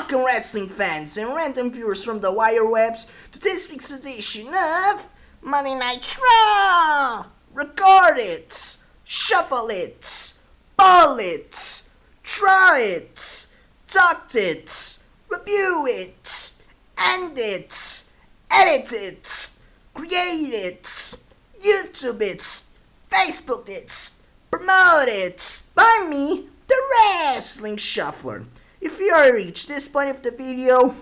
Welcome wrestling fans and random viewers from the wire webs to this week's edition of Monday Night Raw! Record it, shuffle it, ball it, try it, talk it, review it, end it, edit it, create it, YouTube it, Facebook it, promote it, by me, the Wrestling Shuffler. If you already reached this point of the video,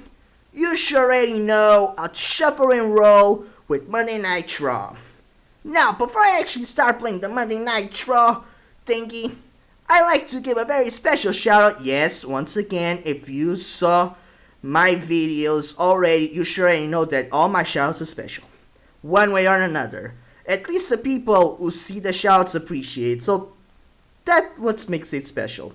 you should already know how to shuffle and roll with Monday Night Raw. Now, before I actually start playing the Monday Night Raw thingy, I like to give a very special shout out. Yes, once again, if you saw my videos already, you should already know that all my shoutouts are special. One way or another. At least the people who see the shoutouts appreciate. So that's what makes it special.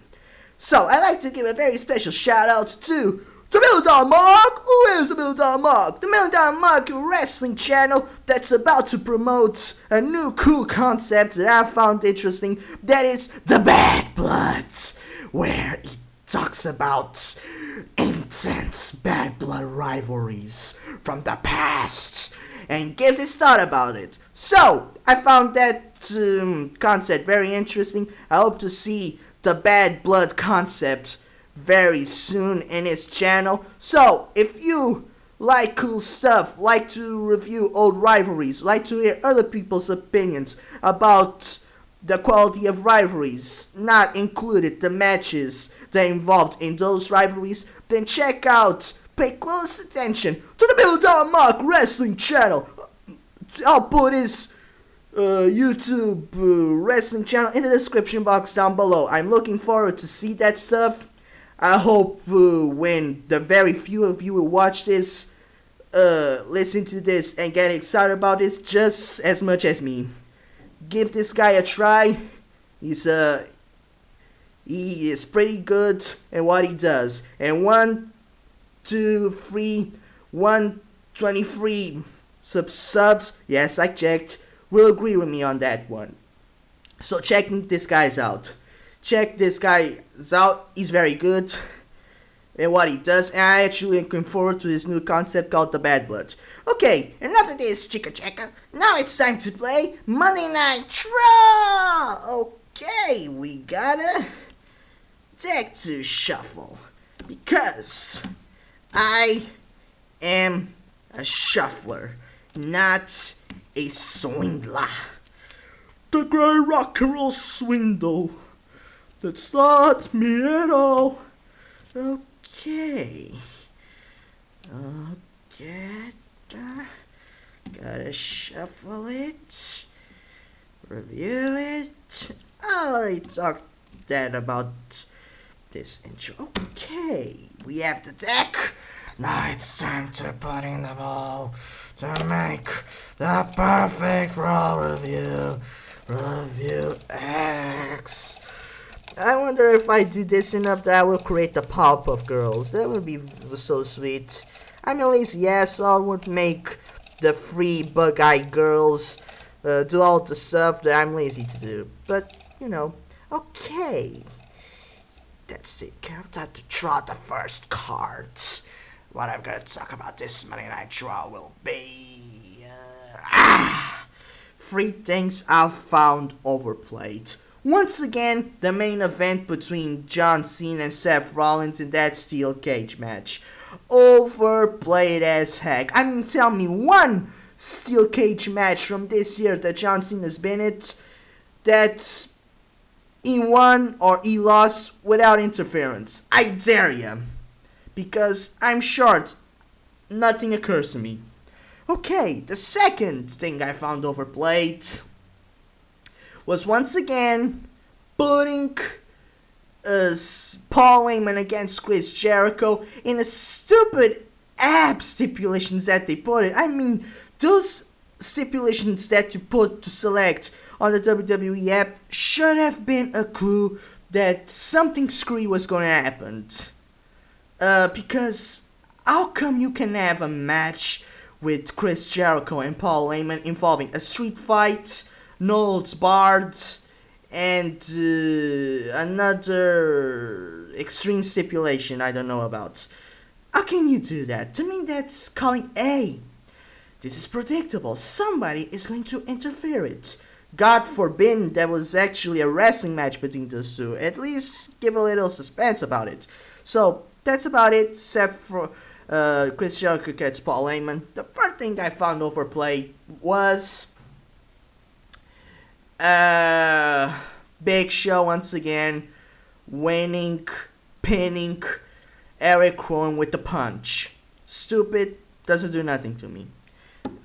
So, I'd like to give a very special shout out to TheMillionDollarMark. Who is TheMillionDollarMark? TheMillionDollarMark, a wrestling channel that's about to promote a new cool concept that I found interesting. That is the Bad Bloods, where he talks about intense bad blood rivalries from the past and gives his thought about it. So, I found that concept very interesting. I hope to see the bad blood concept very soon in his channel. So, if you like cool stuff, like to review old rivalries, like to hear other people's opinions about the quality of rivalries, not included the matches that are involved in those rivalries, then check out, pay close attention to the TheMillionDollarMark wrestling channel. I'll put his YouTube wrestling channel in the description box down below. I'm looking forward to see that stuff. I hope when the very few of you who watch this listen to this and get excited about this just as much as me. Give this guy a try. He is pretty good at what he does. And 123 subs, yes, I checked, will agree with me on that one. So check this guy's out. Check this guy's out. He's very good at what he does, and I actually am looking forward to this new concept called the Bad Blood. Okay, enough of this chicka checka. Now it's time to play Monday Night Raw. Okay, we got a deck to shuffle because I am a shuffler, not a swindler. The great rock and roll swindle that's not me at all. Okay. Gotta shuffle it. Review it. I already talked about this intro. Okay. We have the deck. Now it's time to put in the ball to make the perfect Raw review. Review X. I wonder if I do this enough that I will create the Powerpuff Girls. That would be so sweet. I'm a lazy asshole. I would make the free bug-eyed girls do all the stuff that I'm lazy to do. But, you know, okay. That's it. I've got to draw the first cards. What I'm gonna talk about this Monday Night Raw will be 3 things I've found overplayed. Once again, the main event between John Cena and Seth Rollins in that steel cage match. Overplayed as heck. I mean, tell me one steel cage match from this year that John Cena's been in that he won or he lost without interference. I dare you. Because I'm short, nothing occurs to me. Okay, the second thing I found overplayed was once again putting Paul Heyman against Chris Jericho in the stupid app stipulations that they put it. I mean, those stipulations that you put to select on the WWE app should have been a clue that something screwy was going to happen. Because how come you can have a match with Chris Jericho and Paul Heyman involving a street fight, no holds barred, and another extreme stipulation I don't know about. How can you do that? To me, that's calling, hey, this is predictable. Somebody is going to interfere it. God forbid that was actually a wrestling match between those two. At least give a little suspense about it. So that's about it, except for Chris Jericho gets Paul Heyman. The first thing I found overplayed was Big Show once again winning, pinning Eric Rowan with the punch. Stupid, doesn't do nothing to me.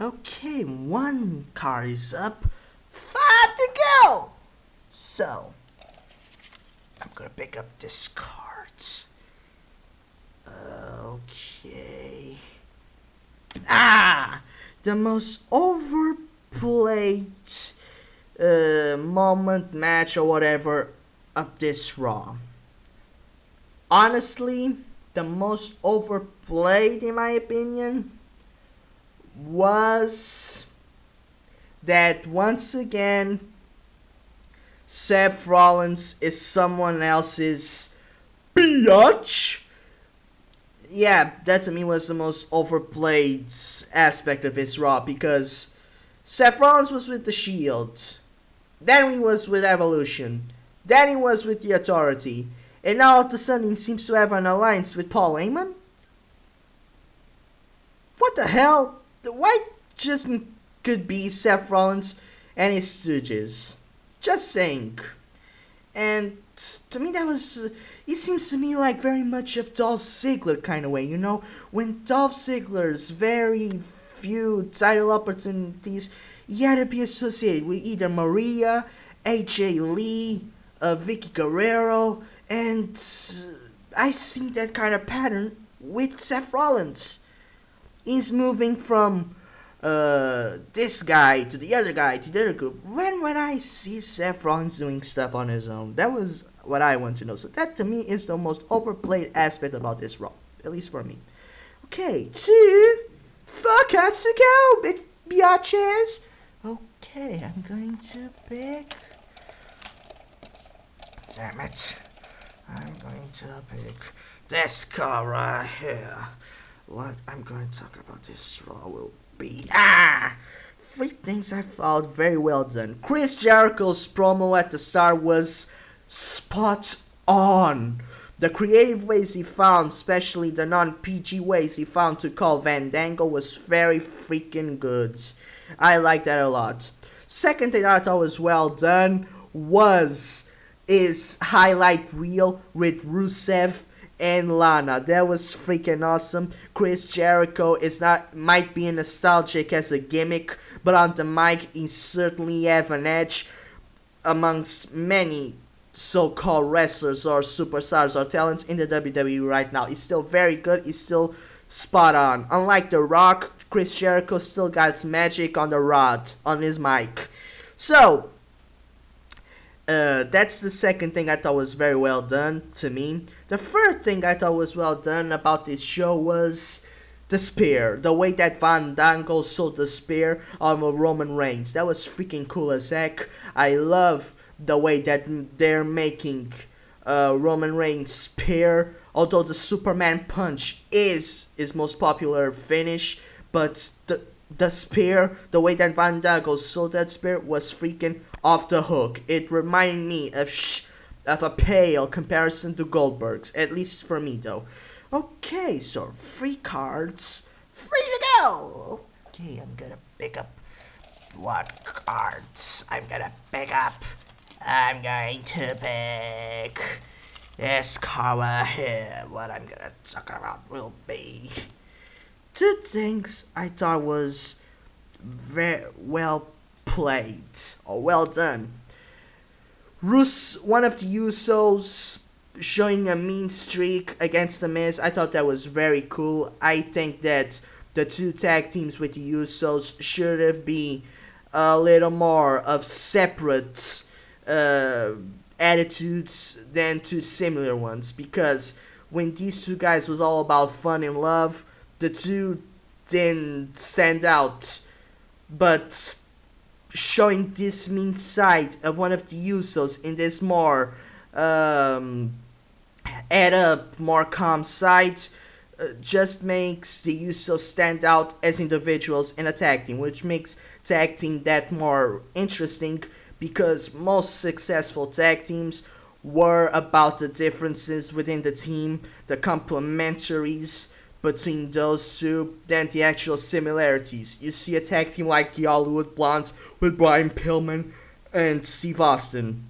Okay, one card is up, 5 to go. So I'm gonna pick up this card. Okay. The most overplayed moment, match, or whatever of this Raw. Honestly, the most overplayed, in my opinion, was that once again Seth Rollins is someone else's biatch. Yeah, that to me was the most overplayed aspect of his Raw, because Seth Rollins was with the Shield, then he was with Evolution, then he was with the Authority, and now all of a sudden he seems to have an alliance with Paul Heyman? What the hell? Why just could be Seth Rollins and his stooges? Just saying. And to me that was, it seems to me like very much of Dolph Ziggler kind of way, you know? When Dolph Ziggler's very few title opportunities, he had to be associated with either Maria, AJ Lee, Vicky Guerrero, and I see that kind of pattern with Seth Rollins. He's moving from this guy to the other guy to the other group. When I see Seth Rollins doing stuff on his own, that was what I want to know. So that to me is the most overplayed aspect about this Raw, at least for me. Okay, 4 cards to go, biatches. Okay, I'm going to pick. Damn it. I'm going to pick this card right here. What I'm going to talk about this Raw will be 3 things I found very well done. Chris Jericho's promo at the start was spot on. The creative ways he found, especially the non-PG ways he found to call Fandango, was very freaking good. I like that a lot. Second thing I thought was well done was his highlight reel with Rusev and Lana. That was freaking awesome. Chris Jericho might be nostalgic as a gimmick, but on the mic he certainly have an edge amongst many so-called wrestlers or superstars or talents in the WWE right now. He's still very good. He's still spot on. Unlike The Rock, Chris Jericho still got his magic on the rod, on his mic. So that's the second thing I thought was very well done to me. The third thing I thought was well done about this show was the spear. The way that Fandango sold the spear on Roman Reigns. That was freaking cool as heck. I love the way that they're making Roman Reigns spear. Although the Superman punch is his most popular finish, but the spear, the way that Fandango sold that spear was freaking off the hook. It reminded me of a pale comparison to Goldberg's, at least for me though. Okay, so 3 cards, 3 to go. Okay, I'm gonna pick up what cards I'm gonna pick up. I'm going to pick this card right here. What I'm gonna talk about will be 2 things I thought was very well played or well done. One of the Usos showing a mean streak against The Miz. I thought that was very cool. I think that the 2 tag teams with the Usos should have been a little more of separate attitudes than 2 similar ones, because when these 2 guys was all about fun and love, the 2 didn't stand out. But showing this mean side of one of the Usos in this more add up, more calm side, just makes the Usos stand out as individuals in a tag team, which makes tag team that more interesting because most successful tag teams were about the differences within the team, the complementaries between those two, than the actual similarities. You see a tag team like the Hollywood Blondes with Brian Pillman and Steve Austin.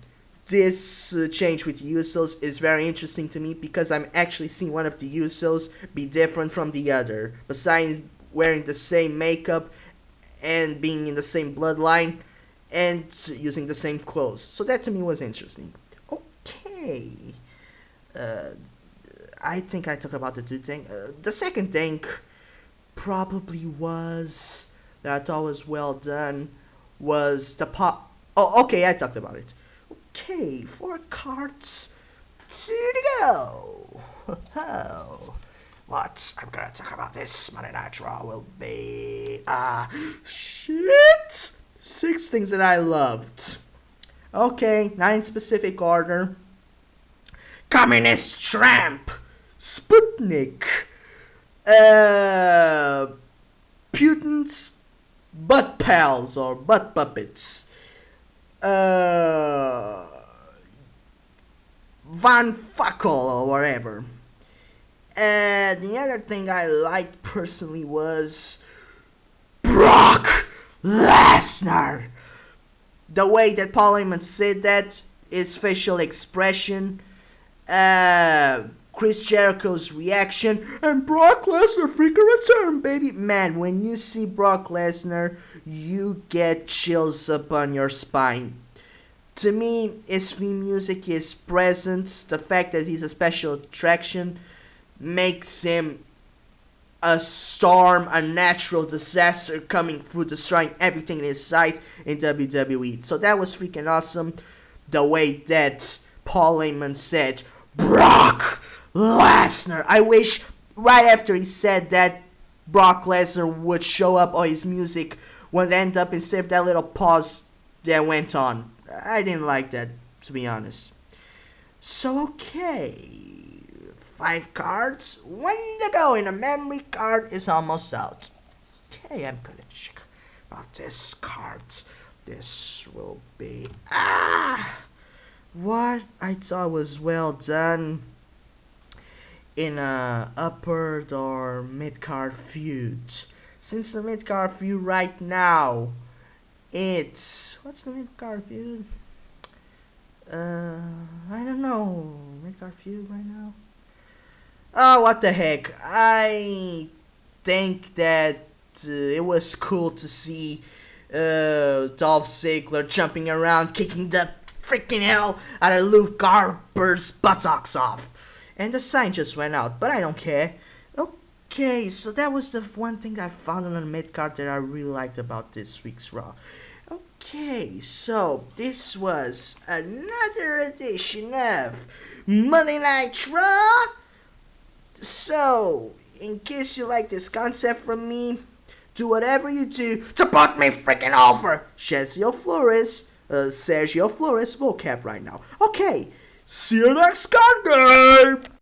This change with the Usos is very interesting to me because I'm actually seeing one of the Usos be different from the other. Besides wearing the same makeup and being in the same bloodline and using the same clothes. So that to me was interesting. Okay. I think I talked about the two things. The second thing probably was that I thought was well done was the pop. Oh, okay, I talked about it. Okay, 4 cards, 2 to go. What I'm gonna talk about this Monday Night Raw will be shit. 6 things that I loved. Okay, not in specific order. Communist Tramp, Sputnik, Putin's butt pals or butt puppets. Van Fuckle or whatever. And the other thing I liked personally was Brock Lesnar. The way that Paul Heyman said that, his facial expression, Chris Jericho's reaction, and Brock Lesnar freaking return, baby. Man, when you see Brock Lesnar, you get chills up on your spine. To me, his theme music, his presence, the fact that he's a special attraction, makes him a storm, a natural disaster coming through, destroying everything in his sight in WWE. So that was freaking awesome. The way that Paul Heyman said, Brock Lesnar. I wish right after he said that, Brock Lesnar would show up or his music would end up instead of that little pause that went on. I didn't like that, to be honest. So, okay. 5 cards. 1 to go, and the memory card is almost out. Okay, I'm gonna check about this cards. This will be... what I thought was well done in a upper or mid-card feud. Since the mid-card feud right now, it's... what's the mid-card feud? I don't know. Mid-card feud right now? Oh, what the heck. I think that it was cool to see Dolph Ziggler jumping around, kicking the freaking hell out of Luke Harper's buttocks off. And the sign just went out, but I don't care. Okay, so that was the one thing I found on the mid-card that I really liked about this week's Raw. Okay, so this was another edition of Monday Night Raw. So, in case you like this concept from me, do whatever you do to put me freaking over. Sergio Flores, vocab right now. Okay, see you next card game.